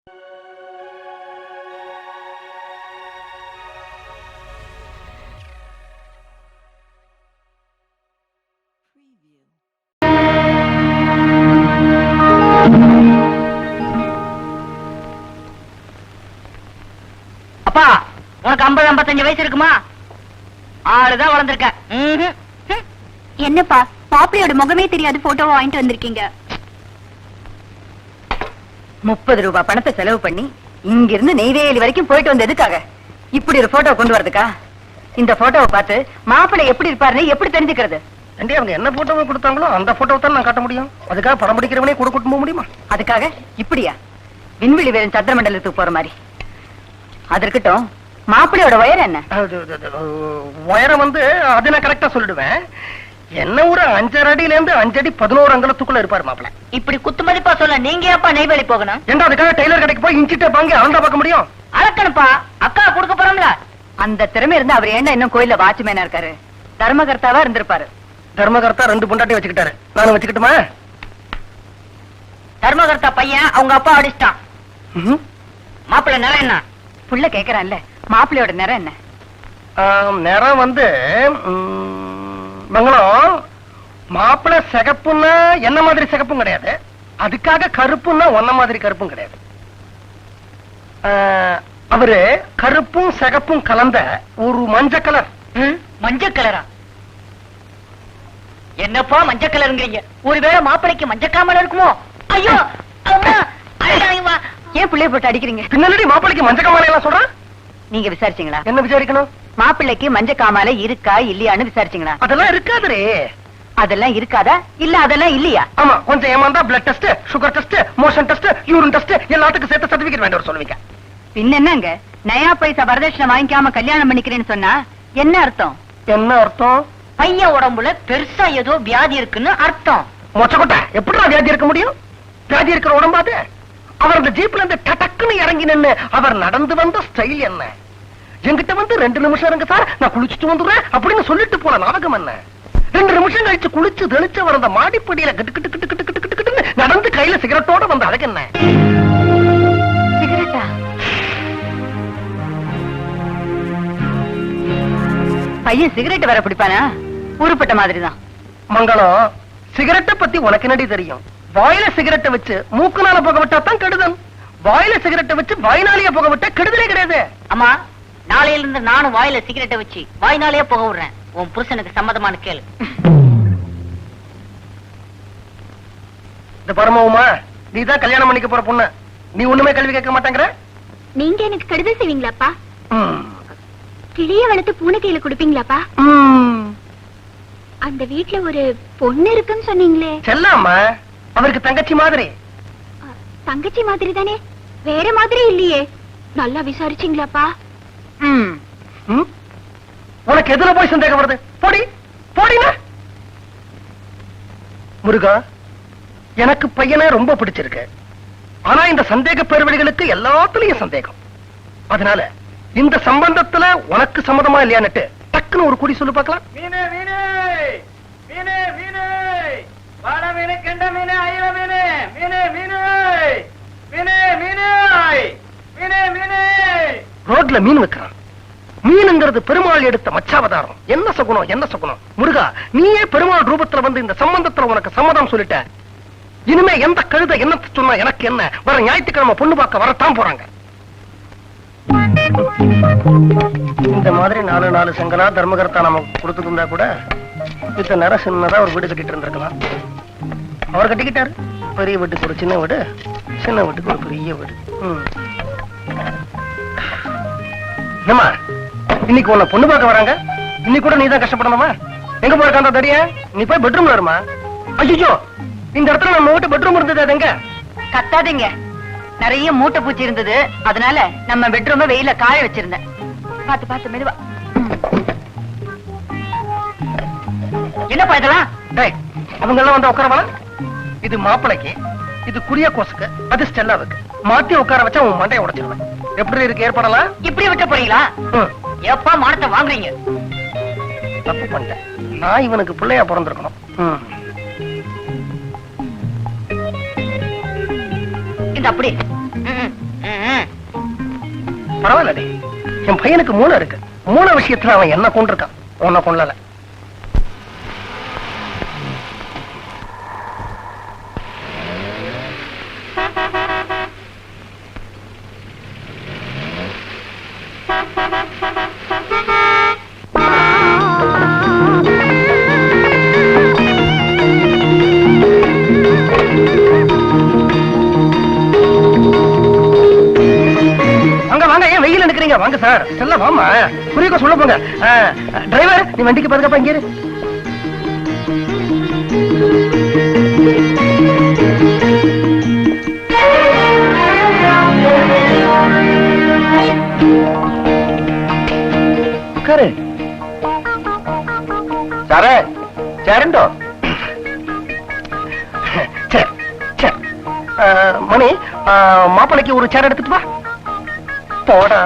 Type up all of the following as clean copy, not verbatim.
அப்பா, உனக்கு 50-55 வயசு இருக்குமா? ஆளுதான் வளர்ந்துருக்க. என்னப்பா, மாப்பிளையோட முகமே தெரியாது போட்டோவை வாங்கிட்டு வந்திருக்கீங்க. 30 ரூபாய் பணத்தை செலவு பண்ணி இங்கிருந்து நெய்வேலி வரைக்கும் போயிட்டு வந்ததுக்காக இப்படி ஒரு போட்டோ கொண்டு வரதுக்கா? இந்த போட்டோவை பார்த்து மாப்பிள்ளை எப்படி இருப்பாருன்னு எப்படி தெரிஞ்சுக்கிறது? அவங்க என்ன போட்டோவை கொடுத்தாங்களோ அந்த போட்டோவை தான் நான் காட்ட முடியும். அதுக்காக படம் பிடிக்கிறவனே கொடுக்க போக முடியுமா? அதுக்காக இப்படியா? விண்வெளி வீரன் சந்திரமண்டலத்துக்கு போற மாதிரி. அது இருக்கட்டும், மாப்பிள்ளையோட உயரம் என்ன? உயரம் வந்து அது நான் கரெக்டா சொல்லிடுவேன். என்ன ஒரு 5 அடியில இருந்து 5 அடி 11 அங்குலத்துக்குள்ள இருப்பாரு மாப்பிள்ளை. இப்படி குத்து மதிப்பா சொல்ல நீங்க ஏப்பா நெய்வேலி போகணும்? ஏண்டா அதுக்காக டெய்லர் கடைக்கு போய் இன்ச்சிட்ட வாங்கி அளந்தா பார்க்க முடியும்? அளக்கணுப்பா, அக்கா கொடுக்க போறோம்ல. அந்த திறமை இருந்து அவர் என்ன இன்னும் கோயில்ல வாட்ச்மேனா இருக்காரு? தர்மகர்த்தாவா இருந்திருப்பாரு. தர்மகர்த்தா 2 பொண்டாட்டி வச்சுக்கிட்டாரு. நானும் வச்சுக்கிட்டுமா? தர்மகர்த்தா பையன் அவங்க அப்பா அடிச்சிட்டான். மாப்பிள்ளை நிறம் என்ன? புள்ள கேக்குறான்ல, மாப்பிள்ளையோட நிறம் என்ன? நிறம் வந்து மங்களம். மாப்பிள்ளை சிகப்புன்னா என்ன மாதிரி சிகப்பும் கிடையாது, அதுக்காக கருப்புன்னா ஒன்ன மாதிரி கருப்பும் கிடையாது. அவரு கருப்பும் சிகப்பும் கலந்த ஒரு மஞ்சள் கலர். மஞ்சள் கலரா? என்னப்பா மஞ்சள் கலருங்கிறீங்க? ஒருவேளை மாப்பிள்ளைக்கு மஞ்சக்காமல இருக்குமோ? ஐயோ அம்மா, ஏன் பிள்ளைய போட்டு அடிக்கிறீங்க? பின்னாடி மாப்பிள்ளைக்கு மஞ்சள் காமாலை எல்லாம் சொல்றேன். நீங்க விசாரிச்சீங்களா? என்ன விசாரிக்கணும்? மாப்பிள்ளைக்கு மஞ்ச காமாலை இருக்கா இல்லையான்னு விசாரிச்சீங்களா? அதெல்லாம் இருக்காதுரே. அதெல்லாம் இருக்காதா? இல்ல அதெல்லாம் இல்லையா? ஆமா, கொஞ்சம் ஏமாந்தா blood test, sugar test, motion test, urine test எல்லாத்துக்கும் சேர்த்து சர்டிபிகேட் வேண்டாம் சொல்லுவீங்க. பின்ன என்னங்க, நயா பைசா வரதட்சணை வாங்கிக்காம கல்யாணம் பண்ணிக்கிறேன்னு சொன்னா என்ன அர்த்தம்? என்ன அர்த்தம்? பையன் உடம்புல பெருசா ஏதோ வியாதி இருக்குன்னு அர்த்தம். மொச்சக்கொட்டை எப்படிடா வியாதி இருக்க முடியும்? வியாதி இருக்கிற உடம்பாது. அவர் அந்த ஜீப்ல இருந்து டக்குன்னு இறங்கி நின்னு அவர் நடந்து வந்த ஸ்டைல் என்ன? என்கிட்ட வந்து 2 நிமிஷம் இருங்க சார், நான் குளிச்சுட்டு வந்துடுறேன் அப்படின்னு சொல்லிட்டு போன நாடகம் என்ன? 2 நிமிஷம் கழிச்சு குளிச்சு தெளிச்சு வர அந்த மாடிப்படியில கிட்டு கிட்டு கிட்டு கிட்டு கிட்டு கிட்டு கிட்டு நடந்து கையில சிகரெட்டோட வந்த அழகு என்ன? சிகரெட்டா? பையன் சிகரெட் வர பிடிப்பானா? உருப்பட்ட மாதிரிதான். மங்களம், சிகரெட்டை பத்தி உனக்கு என்னடி தெரியும்? வாயில சிகரெட்டை வச்சு மூக்குனால புக விட்டா தான் கெடுதல். வாயில சிகரெட்டை வச்சு வாய்னாலேயே புக விட்டா கெடுதலே கிடையாது. அம்மா, நாளையில இருந்து நானும் வாயில சிகரெட்டை வச்சு வாய்னாலேயே புக விடுறேன். உன் புருஷனுக்கு சம்மதமான கேளு. இந்த பரமவுமா, நீ தான் கல்யாணம் பண்ணிக்க போற பொண்ணு. நீ ஒண்ணுமே கேள்வி கேட்க மாட்டேங்கிற. நீங்க எனக்கு கடிதம் செய்வீங்களாப்பா? கிளிய வளர்த்து பூனை கையில கொடுப்பீங்களாப்பா? அந்த வீட்டுல ஒரு பொண்ணு இருக்குன்னு சொன்னீங்களே? செல்லாமா, அவருக்கு தங்கச்சி மாதிரி. தங்கச்சி மாதிரி தானே, வேற மாதிரி இல்லையே. நல்லா விசாரிச்சீங்களாப்பா? உனக்கு எதுல போய் சந்தேகம் வருது? போடி போடினா. முருகா, எனக்கு பையனை ரொம்ப பிடிச்சிருக்கு. ஆனா இந்த சந்தேக பேர்வழிகளுக்கு எல்லாத்துலயும் சந்தேகம். அதனால இந்த சம்பந்தத்துல உனக்கு சம்மதமா இல்லையான்னுட்டு டக்குன்னு ஒரு குறி சொல்லு பார்க்கலாம். மீனே மீனே மீனே மீனே வாழ மீனே கெண்ட மீனே ஐர மீனே மீனே மீனே மீனே மீனே மீனே மீனே. ரோட்ல மீன் வைக்கிறான். மீனுங்கிறது பெருமாள் எடுத்த மச்சாவதாரம். என்ன சகுனம் என்ன சகுனம். முருகா, நீயே பெருமாள் ரூபத்துல வந்து இந்த சம்பந்தத்துல உனக்கு சம்மதம் சொல்லிட்ட. இனிமே எந்த கழுத என்ன சொன்னா எனக்கு என்ன? வர ஞாயிற்றுக்கிழமை பொண்ணு பார்க்க வரத்தான் போறாங்க. இந்த மாதிரி 4 செங்கலா தர்மகர்த்தா நமக்கு கொடுத்துருந்தா கூட இத்த நேரம் சின்னதா ஒரு வீடு கட்டிட்டு இருந்திருக்கலாம். அவர் கட்டிக்கிட்டாரு. பெரிய வீட்டுக்கு ஒரு சின்ன வீடு, சின்ன வீட்டுக்கு ஒரு பெரிய வீடு. ஏமா, இன்னைக்கு உன்னை பொண்ணு பார்க்க வராங்க. இன்னைக்கு கூட நீ தான் கஷ்டப்படணுமா? எங்க போயிருக்காந்த தடிய? நீ போய் பெட்ரூம்ல இருமா. ஐயோ, இந்த இடத்துல நம்ம வீட்டு பெட்ரூம் இருந்தது. அது எங்க? கத்தாதீங்க, நிறைய மூட்டை பூச்சி இருந்தது. அதனால நம்ம பெட்ரூம வெயில காய வச்சிருந்தேன். பாத்து பாத்து மெதுவா. என்னப்பா இதெல்லாம்? அவங்க எல்லாம் வந்து உட்காரவா? இது மாப்பிளைக்கு, இது குறிய கோசுக்கு, அது ஸ்டெல்லாவுக்கு. மாத்தி உட்கார வச்சா உன் மண்டையை உடைச்சிருவேன். எப்படி இருக்கு ஏற்படலாம்? இப்படி விட்ட போறீங்களா? எப்பா மானத்தை வாங்குறீங்க? தப்பு பண்ணிட்டேன். நான் இவனுக்கு பிள்ளையா பிறந்திருக்கணும். இந்த அப்படி பரவாயில்லடி, என் பையனுக்கு 3 இருக்கு. 3 விஷயத்துல அவன் என்ன கொண்டிருக்கான், உன்னை கொள்ளல. வாங்க சார், செல்ல வாமா, குறிக்க சொல்ல போங்க. டிரைவர், நீ வண்டிக்கு பாதுகாப்பா இங்கே இரு. உட்காரு. சாரே, சேரண்டோ. மணி, மாப்பிளைக்கு ஒரு சேர் எடுத்துட்டு வா. போடா.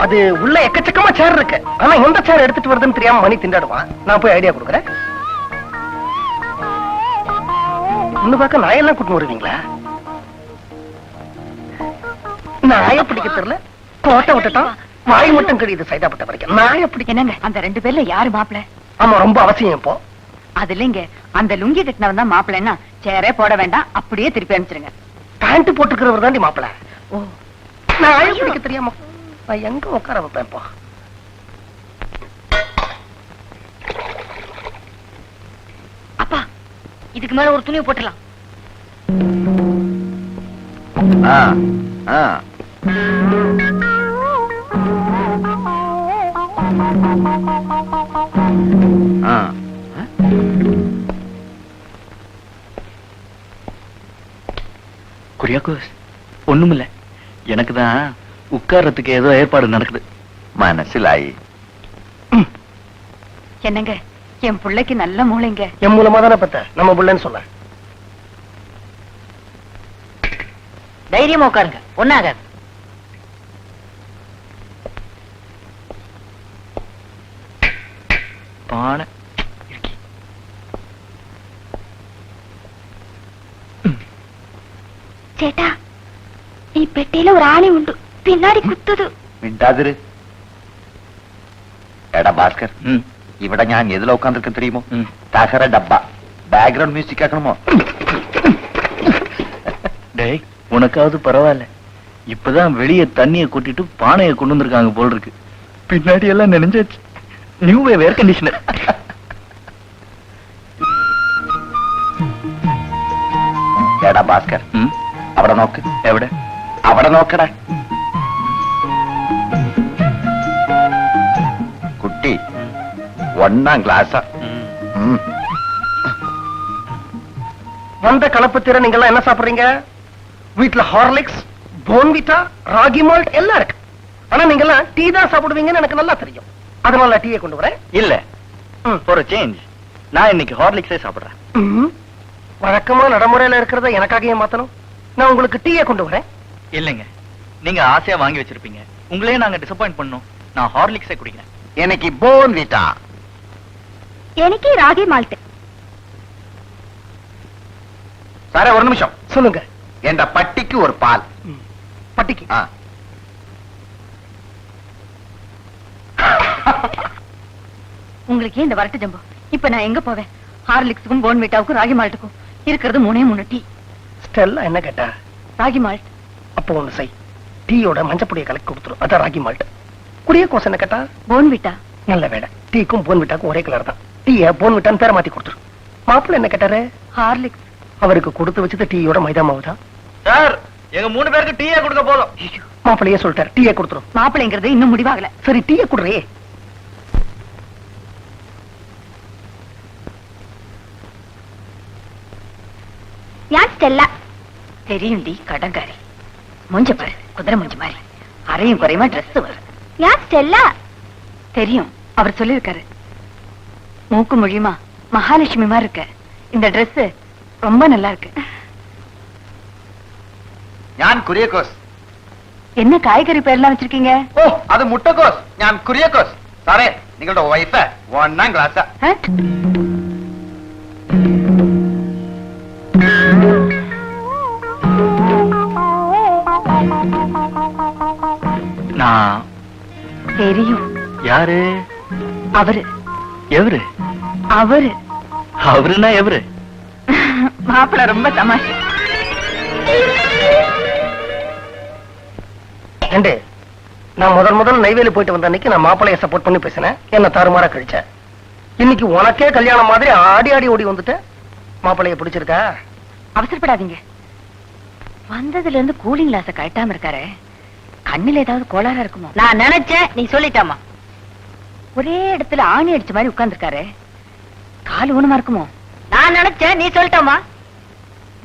அது உள்ள எக்கச்சக்கமா சேர் இருக்கு. ஆனா எந்த சேர் எடுத்துட்டு வருதுன்னு தெரியாம மணி திண்டாடுவான். நான் போய் ஐடியா கொடுக்குறேன். இன்னும் பார்க்க நாயெல்லாம் கூட்டிட்டு வருவீங்களா? நாய பிடிக்க தெரியல, கோட்டை விட்டுட்டான், வாய் மட்டும் கழியுது சைதாப்பட்ட வரைக்கும். நாய பிடிக்க. என்னங்க அந்த 2 பேர்ல யாரு மாப்பிள்ள? ஆமா, ரொம்ப அவசியம் இப்போ. அது இல்லைங்க, அந்த லுங்கி கட்டினவன் தான் மாப்பிள்ளைன்னா சேரே போட வேண்டாம், அப்படியே திருப்பி அனுப்பிச்சிருங்க. பேண்ட் போட்டுக்கிறவர் தாண்டி மாப்பிள்ள. ஓ, நாய பிடிக்க தெரியாம நான் எங்க உட்கார வைப்பேன் இப்போ? அப்பா, இதுக்கு மேல ஒரு துணியை போட்டுடலாம். குரியாக்கோஸ், ஒண்ணுமில்ல, எனக்கு தான் உட்கார்றதுக்கு ஏதோ ஏற்பாடு நடக்குது. மனசிலாயி. என்னங்க, என் பிள்ளைக்கு நல்ல மூளைங்க. என் மூலமா தானே பத்த நம்ம புள்ளன்னு சொல்ல. தைரியமா உட்காருங்க, ஒன்னாக. பானை சேட்டா, ఈ పెట్టేలో ஒரு ஆணி உண்டு, பின்னாடி குத்துது. മിണ്ടാതിര്. എടാ ഭാസ്കർ, ഇവിടെ ഞാൻ എതില ഉட்கார்ந்திருக்கேன் தெரியுமோ? தகர டப்பா. பேக்ரவுண்ட் மியூசிக் கேட்கணுமோ? டேய், உனக்காவது பரவாயில்ல. இப்பதான் வெளியே தண்ணியை கூட்டிட்டு பானையை கொண்டு வந்திருக்காங்க போல் இருக்கு. பின்னாடி எல்லாம் நினைஞ்சாச்சு. New wave air conditioner. എടാ ഭാസ്കർ, അവിടെ നോക്ക്. എവിടെ? അവിടെ നോക്കടാ. കുട്ടി 1ஆம் கிளாஸா? வந்த கலப்பு திற நீங்க எல்லாம் என்ன சாப்பிடுறீங்க? வீட்டுல ஹார்லிக்ஸ், போன்விட்டா, ராகி மால்ட் எல்லாம் இருக்கு. ஆனா நீங்க எல்லாம் டீ தான் சாப்பிடுவீங்கன்னு எனக்கு நல்லா தெரியும். அதனால டீயை கொண்டு வரேன். இல்ல, ஃபார் சேஞ்ச் நான் இன்னைக்கு ஹார்லிக்ஸே சாப்பிடுறேன். வழக்கமா நடைமுறையில இருக்கிறத எனக்காக ஏன் மாத்தணும்? நான் உங்களுக்கு டீயை கொண்டு வரேன். இல்லைங்க, நீங்க ஆசையா வாங்கி வச்சிருப்பீங்க. உங்களையே நாங்க டிசப்பாயிண்ட் பண்ணோம். நான் ஹார்லிக்ஸே குடிக்கிறேன். எனக்கு போன்விட்டா. எனக்கு ராகி மால்ட். சாரே, ஒரு நிமிஷம். சொல்லுங்க. என்ற பட்டிக்கு ஒரு பால். பட்டிக்கு? உங்களுக்கு இந்த வரட்டு ஜம்போ. இப்ப நான் எங்க போவேன்? ஹார்லிக்ஸுக்கும் போன்விட்டாவுக்கும் ராகி மால்ட்டுக்கும் இருக்கிறது 3 டீ. ஸ்டெல்லா என்ன கேட்டா? ராகி மால்ட். அப்போ ஒண்ணு செய், டீயோட மஞ்சப்பொடியை கலக்கி கொடுத்துரும். அதான் ராகி மால்ட். குடிய கோஸ் என்ன கேட்டா? போன்விட்டா. நல்ல வேலை, டீக்கும் போன்விட்டாக்கும் ஒரே கலர் தான். டீய போன்விட்டான்னு பேர மாத்தி கொடுத்துரும். மாப்பிள்ள என்ன கேட்டாரு? ஹார்லிக்ஸ். அவருக்கு கொடுத்து வச்சது டீயோட மைதா மாவு தான். சார், எங்க 3 பேருக்கு டீயே கொடுக்க போதும். மாப்பிள்ளையே சொல்லிட்டாரு, டீயை கொடுத்துரும். மாப்பிள்ளைங்கிறது இன்னும் முடிவாகல. சரி, டீயை குடுறே. யார் ஸ்டெல்லா? தெரியும்டி, கடங்காரி. மூஞ்ச பாரு, குதிரை மூஞ்சி மாதிரி. அரையும் குறையுமா ட்ரெஸ் வரும். யார் ஸ்டெல்லா? தெரியும், அவர் சொல்லிருக்காரு. மூக்கு மொழியுமா மகாலட்சுமி மாதிரி இருக்க. இந்த ட்ரெஸ் ரொம்ப நல்லா இருக்கு. ഞാൻ കുര്യക്കോസ്. என்ன காய்கறி பேர்லாம் வச்சிருக்கீங்க? ഓ, അത് മുട്ടക്കോസ്. ഞാൻ കുര്യക്കോസ്. സാറേ, നിങ്ങളുടെ വൈഫ് 1ஆம் கிளாஸா? தெரியும். யாரு? அவரு எவரு? அவரு அவருன்னா எவரு? மாப்பிள்ள ரொம்ப தமாஷ். ஏண்டே, நான் முதல் நெய்வேலி போயிட்டு வந்த அன்னைக்கு நான் மாப்பிளைய சப்போர்ட் பண்ணி பேசினேன், என்ன தாறுமாறா கழிச்சேன். இன்னைக்கு உனக்கே கல்யாணம் மாதிரி ஆடி ஆடி ஓடி வந்துட்டேன். மாப்பிளைய பிடிச்சிருக்கா? அவசரப்படாதீங்க. வந்ததுல இருந்து கூலிங் கிளாஸ கட்டாம இருக்காரு. கண்ணுல ஏதாவது கோளாறா இருக்குமோ? நான் நினைச்சேன், நீ சொல்லிட்டாமா. ஒரே இடத்துல ஆணி அடிச்ச மாதிரி உட்கார்ந்துருக்காரு. கால் ஊனமா இருக்குமோ? நான் நினைச்சேன், நீ சொல்லிட்டாமா.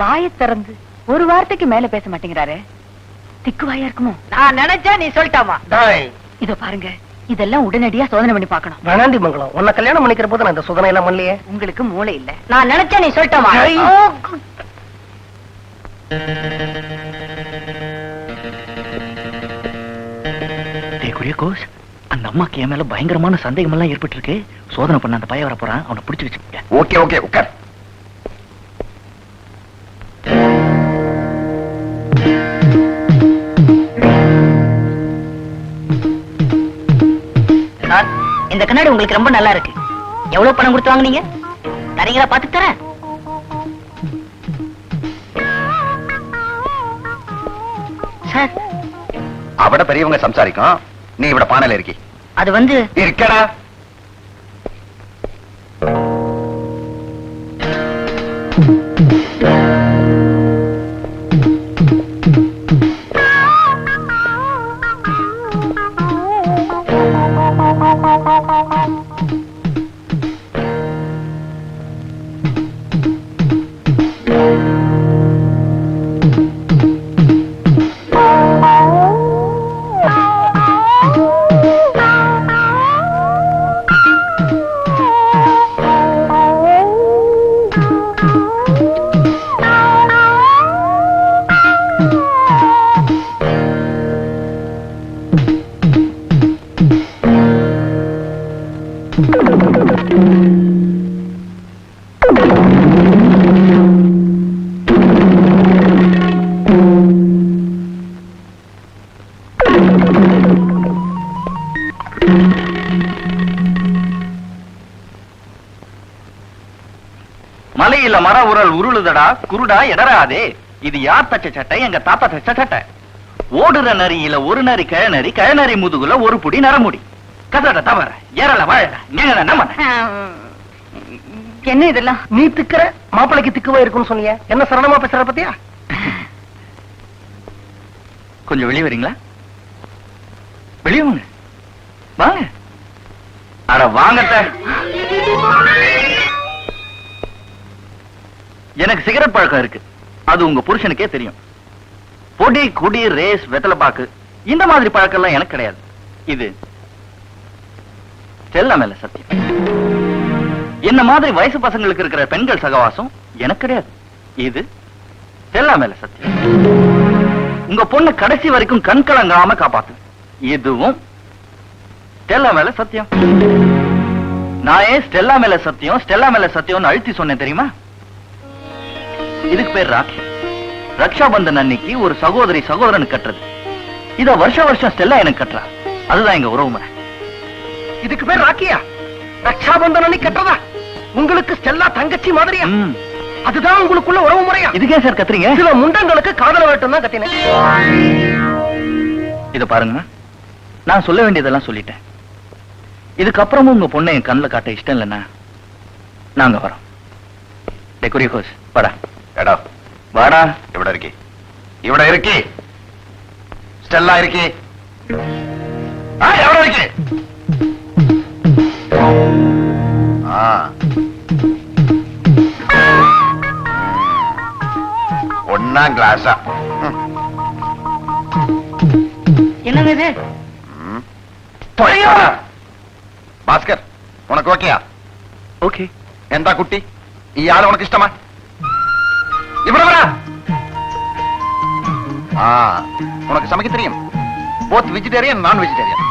வாயை திறந்து ஒரு வார்த்தைக்கு மேல பேச மாட்டேங்கிறாரு. திக்கு வாயா இருக்குமோ? நான் நினைச்சேன், நீ சொல்லிட்டாமா. டாய், இதோ பாருங்க, இதெல்லாம் உடனடியா சோதனை பண்ணி பார்க்கணும். வேணாண்டி மங்களம், உன்னை கல்யாணம் பண்ணிக்கிற போது நான் இந்த சோதனை எல்லாம் பண்ணலையே. உங்களுக்கு மூளை இல்ல. நான் நினைச்சேன், நீ சொல்லிட்டாமா. ஐ. குரியகோஸ், அந்த அம்மாக்கு என் மேல பயங்கரமான சந்தேகம் எல்லாம் ஏற்பட்டு இருக்கு. சோதனை பண்ண அந்த பையன் வர போறான், அவனை பிடிச்சு வச்சுக்க. ஓகே ஓகே, உட்கார். சார், இந்த கண்ணாடி உங்களுக்கு ரொம்ப நல்லா இருக்கு. எவ்வளவு பணம் கொடுத்து வாங்குனீங்க? தரீங்களா? பார்த்து தரேன். சார், அவட பெரியவங்க சம்சாரிக்கும், நீ இவட பானையில இருக்கி. அது வந்து இருக்கடா. மலையில மர உரல் உருளுதடா குருடா எடராதே. இது யார் தச்ச சட்டை? எங்க தாத்தா தச்ச சட்டை. ஓடுற நரியில ஒரு நரி கழநரி, கழநரி முதுகுல ஒரு புடி நரமுடி. கதட தவற ஏறல வாழ நம்ம. என்ன இதெல்லாம்? நீ திக்கிற மாப்பிளைக்கு திக்குவா இருக்குன்னு சொன்னீங்க, என்ன சரணமா பேசுற பத்தியா? கொஞ்சம் வெளியே வரீங்களா? வெளியே வாங்க, வாங்க. அட வாங்கட்ட. எனக்கு சிகரெட் பழக்கம் இருக்கு, அது உங்க புருஷனுக்கே தெரியும். பொடி குடி ரேஸ் வெத்தலை பாக்கு இந்த மாதிரி பழக்கம் எல்லாம் எனக்கு கிடையாது. இது செல்ல மேல சத்தியம். என்ன மாதிரி வயசு பசங்களுக்கு இருக்கிற பெண்கள் சகவாசம் எனக்கு கிடையாது. இது செல்ல மேல சத்தியம். உங்க பொண்ணு கடைசி வரைக்கும் கண் கலங்காம காப்பாத்து. இதுவும் ஸ்டெல்லா மேல சத்தியம். நான் ஏன் ஸ்டெல்லா மேல சத்தியம் ஸ்டெல்லா மேல சத்தியம்னு அழுத்தி சொன்னேன் தெரியுமா? இதுக்கு பேர் ராக்கி. ரக்ஷாபந்தன் அன்னைக்கு ஒரு சகோதரி சகோதரனுக்கு கட்டுறது. இத வருஷம் வருஷம் ஸ்டெல்லா எனக்கு கட்டுறா. அதுதான் எங்க உறவு முறை. இதுக்கு பேர் ராக்கியா? ரக்ஷாபந்தன் அன்னைக்கு கட்டுறதா? உங்களுக்கு ஸ்டெல்லா தங்கச்சி மாதிரியா? அதுதான் உங்களுக்குள்ள உறவு முறையா? இதுக்கே சார் கத்துறீங்க? சில முண்டங்களுக்கு காதல வேட்டும் தான் கத்தினேன். இத பாருங்க, நான் சொல்ல வேண்டியதெல்லாம் சொல்லிட்டேன். இதுக்கப்புறமும் உங்க பொண்ணை என் கண்ணில் காட்ட இஷ்டம் இல்லைன்னா நாங்க வரோம். டெக்குரியோஸ் வாடா. எடா வாடா. இவட இருக்கி, இவட இருக்கி, ஸ்டெல்லா இருக்கி, எவட இருக்கி. ஒன்னாம் கிளாஸா? என்னங்க இது? பாஸ்கர், உனக்கு ஓகேயா? ஓகே. எந்த குட்டி ഈ ആള് உனக்கு இஷ்டமா? ഇവിടെ வர. உனக்கு சமைக்க தெரியும்? போத் வெஜிடேரியன் நான் வெஜிடேரியன்.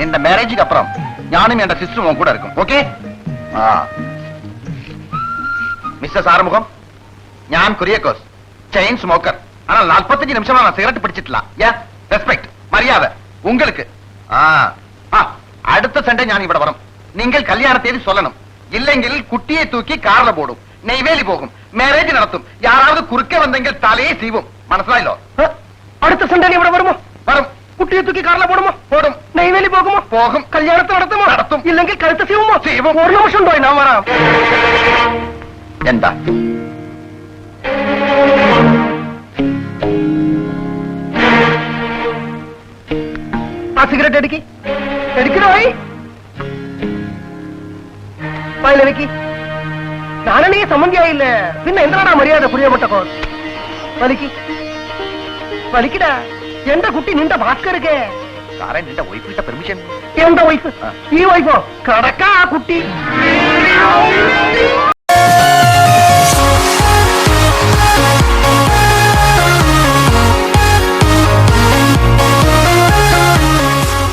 இந்த மேரேஜுக்கு அப்புறம் ஞானும் என் சிஸ்டரும் உன் கூட இருக்கும். ஓகே? மிஸ்ஸஸ் ஆறுமுகம், ஞான் குரியகோஸ், செயின் ஸ்மோக்கர். ஆனால் 45 நிமிஷமா நான் சிகரெட் பிடிச்சிட்டலாம். ரெஸ்பெக்ட் மரியாதை உங்களுக்கு அடுத்த சண்டை ஞான் ഇവിടെ வரும் நீங்கள் கல்யாண தேதி சொல்லணும் இல்லைங்கில் குட்டியை தூக்கி கார்ல போடும் நெய்வேலி போகும் மேரேஜ் நடத்தும் யாராவது குறுக்க வந்தெങ്കിൽ தலையே சீவும் മനസ്സിലായല്ലോ அடுத்த சண்டை ഇവിടെ வருമോ வரும் കുട്ടിയെ തൂക്കി കാറിലെ പോടുമോ போடும் നെയ്വേലി പോകുമോ പോകും കല്യാണത്തെ നടത്തുമോ നടത്തും ഇല്ലെങ്കിൽ കഴുത്ത് സീവുമോ സീവും ഒരു നിമിഷം ഉണ്ടോ ഞാൻ വരാം എന്താ ആ സിഗരറ്റ് എടുക്കി എടുക്കണോ വായില വെക്കി ഞാനാണീ സമ്മതിയായില്ലേ പിന്നെ എന്താണ് മര്യാദ പ്രിയപ്പെട്ട വലിക്ക് വലിക്കടാ എന്റെ കുട്ടി നിന്റെ ഭാസ്കർക്ക് സാറേ നിന്റെ വൈഫിന്റെ പെർമിഷൻ എന്താ വൈഫ് ഈ വൈഫോ കടക്കാ കുട്ടി